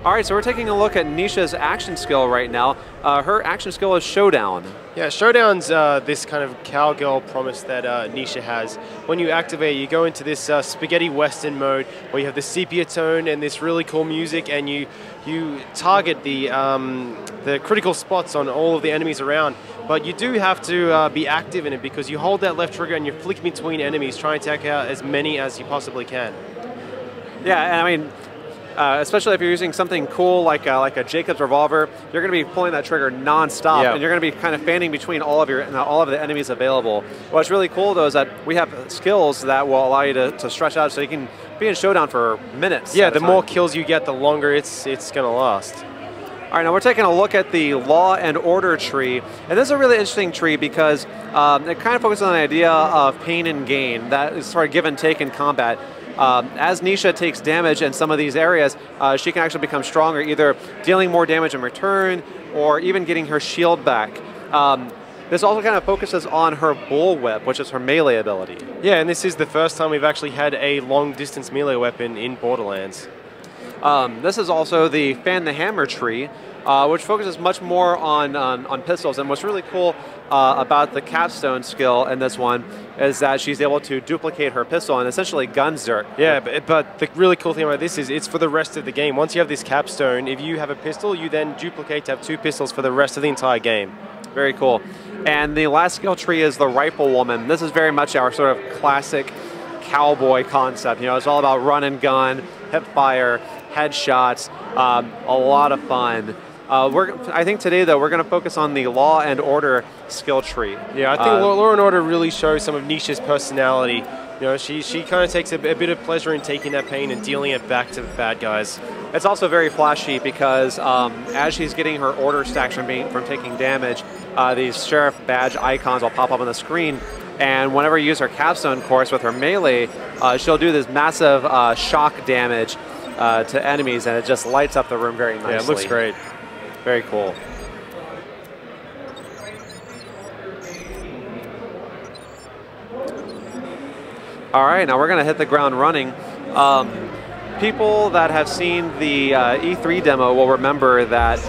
All right, so we're taking a look at Nisha's action skill right now. Her action skill is Showdown. Yeah, Showdown's this kind of cowgirl promise that Nisha has. When you activate, you go into this spaghetti western mode where you have the sepia tone and this really cool music, and you target the critical spots on all of the enemies around. But you do have to be active in it because you hold that left trigger and you're flicking between enemies, trying to take out as many as you possibly can. Yeah, and I mean, especially if you're using something cool like a Jacob's revolver, you're going to be pulling that trigger non-stop, and you're going to be kind of fanning between all of the enemies available. What's really cool though is that we have skills that will allow you to stretch out, so you can be in Showdown for minutes. Yeah, the more kills you get, the longer it's going to last. All right, now we're taking a look at the Law and Order tree, and this is a really interesting tree because it kind of focuses on the idea of pain and gain, that is sort of give and take in combat. As Nisha takes damage in some of these areas, she can actually become stronger, either dealing more damage in return or even getting her shield back. This also kind of focuses on her bullwhip, which is her melee ability. Yeah, and this is the first time we've actually had a long-distance melee weapon in Borderlands. This is also the Fan the Hammer tree, which focuses much more on pistols. And what's really cool about the capstone skill in this one is that she's able to duplicate her pistol and essentially guns her. Yeah, but the really cool thing about this is it's for the rest of the game. Once you have this capstone, if you have a pistol, you then duplicate to have 2 pistols for the rest of the entire game. Very cool. And the last skill tree is the Rifle Woman. This is very much our sort of classic cowboy concept. You know, it's all about run and gun, hip fire, headshots, a lot of fun. I think today, though, we're going to focus on the Law and Order skill tree. Yeah, I think Law and Order really shows some of Nisha's personality. You know, she kind of takes a bit of pleasure in taking that pain and dealing it back to the bad guys. It's also very flashy because as she's getting her order stacks from taking damage, these sheriff badge icons will pop up on the screen. And whenever you use her capstone course with her melee, she'll do this massive shock damage to enemies, and it just lights up the room very nicely. Yeah, it looks great. Very cool. All right, now we're going to hit the ground running. People that have seen the E3 demo will remember that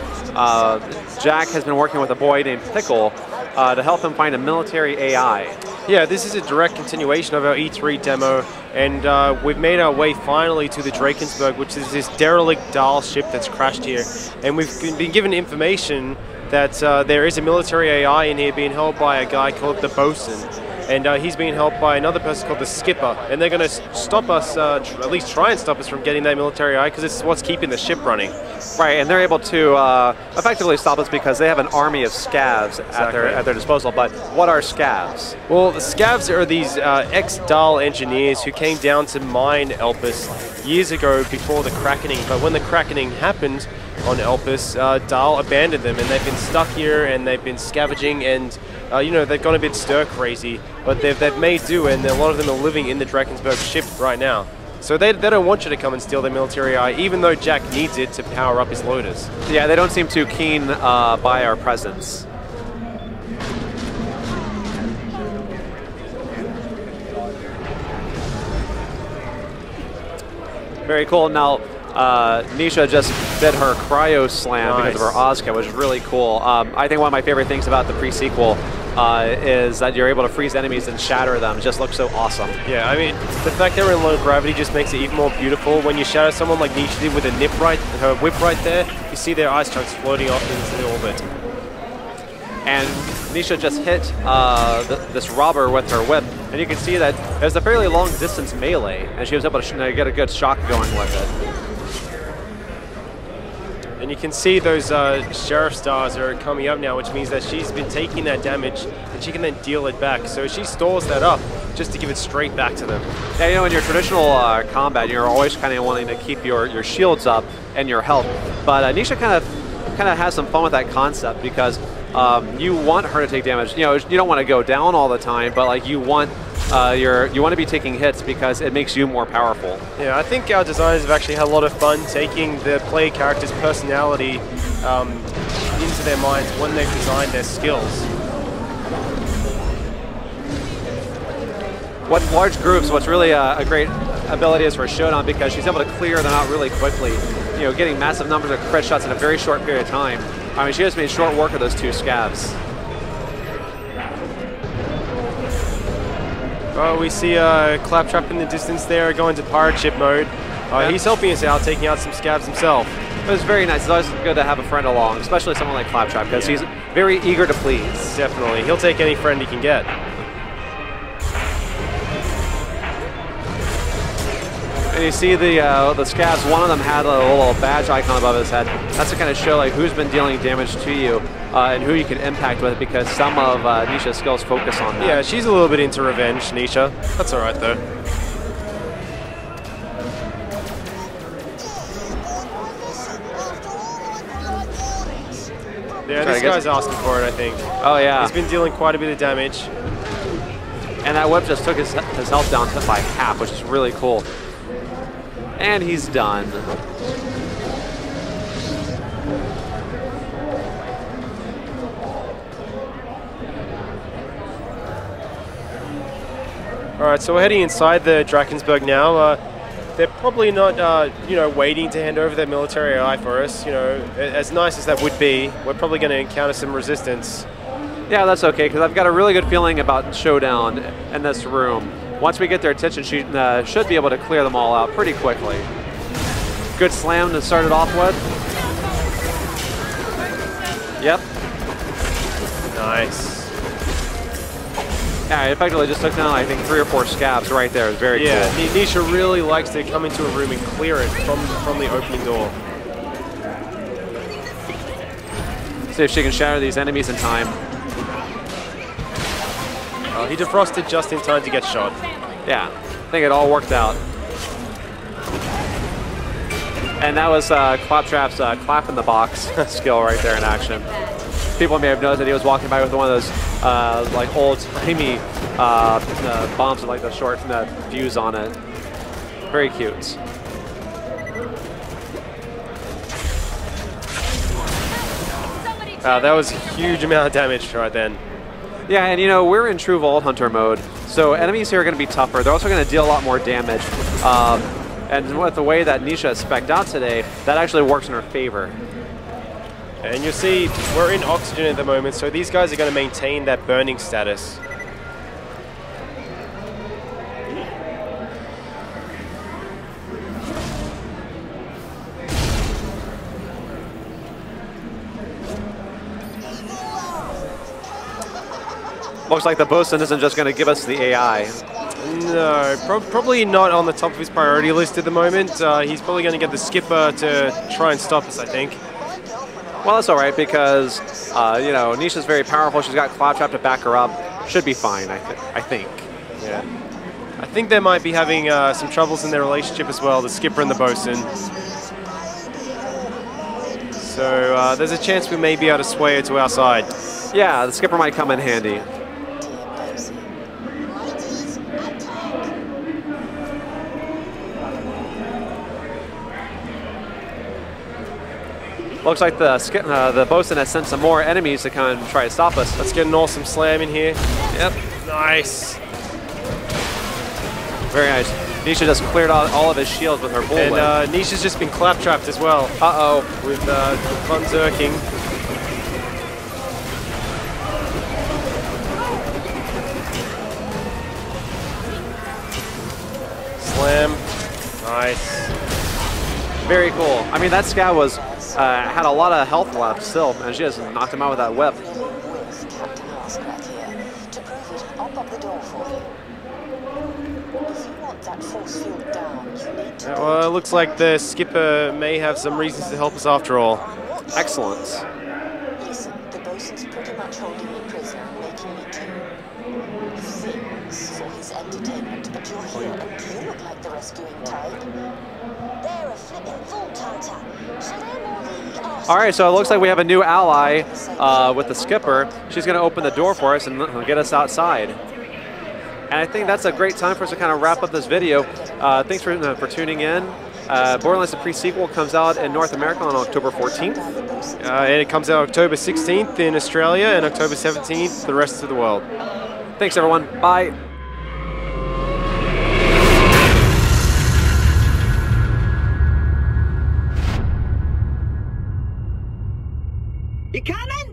Jack has been working with a boy named Pickle to help him find a military AI. Yeah, this is a direct continuation of our E3 demo, and we've made our way finally to the Drakensberg, which is this derelict Dahl ship that's crashed here. And we've been given information that there is a military AI in here being held by a guy called the Bosun. And he's being helped by another person called the Skipper. And they're going to stop us, at least try and stop us from getting that military AI, because it's what's keeping the ship running. Right, and they're able to effectively stop us because they have an army of scavs at their disposal. But what are scavs? Well, the scavs are these ex-Dahl engineers who came down to mine Elpis years ago before the Krakening. But when the Krakening happened on Elpis, Dahl abandoned them, and they've been stuck here, and they've been scavenging, and you know, they've gone a bit stir-crazy, but they've made do, and a lot of them are living in the Drakensberg ship right now. So they don't want you to come and steal their military AI, even though Jack needs it to power up his loaders. Yeah, they don't seem too keen by our presence. Very cool. Now, Nisha just did her cryo slam because of her Ozka, which is really cool. I think one of my favorite things about the pre-sequel is that you're able to freeze enemies and shatter them. It just looks so awesome. Yeah, I mean, the fact they're in low gravity just makes it even more beautiful. When you shatter someone like Nisha did with her whip right there, you see their ice chunks floating off into the orbit. And Nisha just hit this robber with her whip, and you can see that there's a fairly long distance melee, and she was able to get a good shock going with it. And you can see those sheriff stars are coming up now, which means that she's been taking that damage, and she can then deal it back. So she stores that up just to give it straight back to them. Yeah, you know, in your traditional combat, you're always kind of wanting to keep your shields up and your health. But Nisha kind of has some fun with that concept because you want her to take damage. You know, you don't want to go down all the time, but like you want to be taking hits because it makes you more powerful. Yeah, I think our designers have actually had a lot of fun taking the player character's personality into their minds when they've designed their skills. With large groups, what's really a great ability is for Showdown because she's able to clear them out really quickly. getting massive numbers of crit shots in a very short period of time. I mean, she just made short work of those 2 scavs. Oh, we see Claptrap in the distance there, going to pirate ship mode. He's helping us out, taking out some scavs himself. It was very nice. It's always good to have a friend along, especially someone like Claptrap, because he's very eager to please. Definitely. He'll take any friend he can get. And you see the scavs, one of them had a little badge icon above his head. That's to kind of show like who's been dealing damage to you and who you can impact with, because some of Nisha's skills focus on that. Yeah, she's a little bit into revenge, Nisha. That's alright though. Yeah, this guy's asking for it, I think. Oh yeah. He's been dealing quite a bit of damage. And that whip just took his health down by half, which is really cool. And he's done. Alright, so we're heading inside the Drakensberg now. They're probably not, waiting to hand over their military AI for us. As nice as that would be, we're probably going to encounter some resistance. Yeah, that's okay, because I've got a really good feeling about Showdown in this room. Once we get their attention, she should be able to clear them all out pretty quickly. Good slam to start it off with. Yep. Nice. Yeah, I effectively just took down, I think, 3 or 4 scavs right there. It was very cool. Yeah, Nisha really likes to come into a room and clear it from the opening door. See if she can shatter these enemies in time. He defrosted just in time to get shot. Yeah, I think it all worked out. And that was Claptrap's clap in the box skill right there in action. People may have noticed that he was walking by with one of those like old-timey bombs with like the short fuse on it. Very cute. That was a huge amount of damage right then. Yeah, and we're in true Vault Hunter mode, so enemies here are going to be tougher. They're also going to deal a lot more damage. And with the way that Nisha is spec'd out today, that actually works in her favor. And you'll see, we're in oxygen at the moment, so these guys are going to maintain that burning status. Looks like the bosun isn't just going to give us the AI. No, probably not on the top of his priority list at the moment. He's probably going to get the skipper to try and stop us, I think. Well, that's all right, because, Nisha's very powerful. She's got Claptrap to back her up. Should be fine, I think. Yeah. I think they might be having some troubles in their relationship as well, the skipper and the bosun. So there's a chance we may be able to sway her to our side. Yeah, the skipper might come in handy. Looks like the bosun has sent some more enemies to come and try to stop us. Let's get an awesome slam in here. Yep. Nice. Very nice. Nisha just cleared out all of his shields with her bullwhip. And Nisha's just been clap-trapped as well. Uh-oh. With fun zerking. Slam. Nice. Very cool. I mean, that scout was had a lot of health left still, and she just knocked him out with that whip. Well, it looks like the skipper may have some reasons to help us after all. Excellent. Listen, the bosun's pretty much holding me prisoner, making me do things for his entertainment. But you're here, and you look like the rescuing type. They're a flipping Vault Hunter. So they're more the All right, so it looks like we have a new ally with the skipper. She's going to open the door for us and get us outside. And I think that's a great time for us to kind of wrap up this video. Thanks for tuning in. Borderlands the pre-sequel comes out in North America on October 14th. And it comes out October 16th in Australia and October 17th for the rest of the world. Thanks, everyone. Bye. You coming?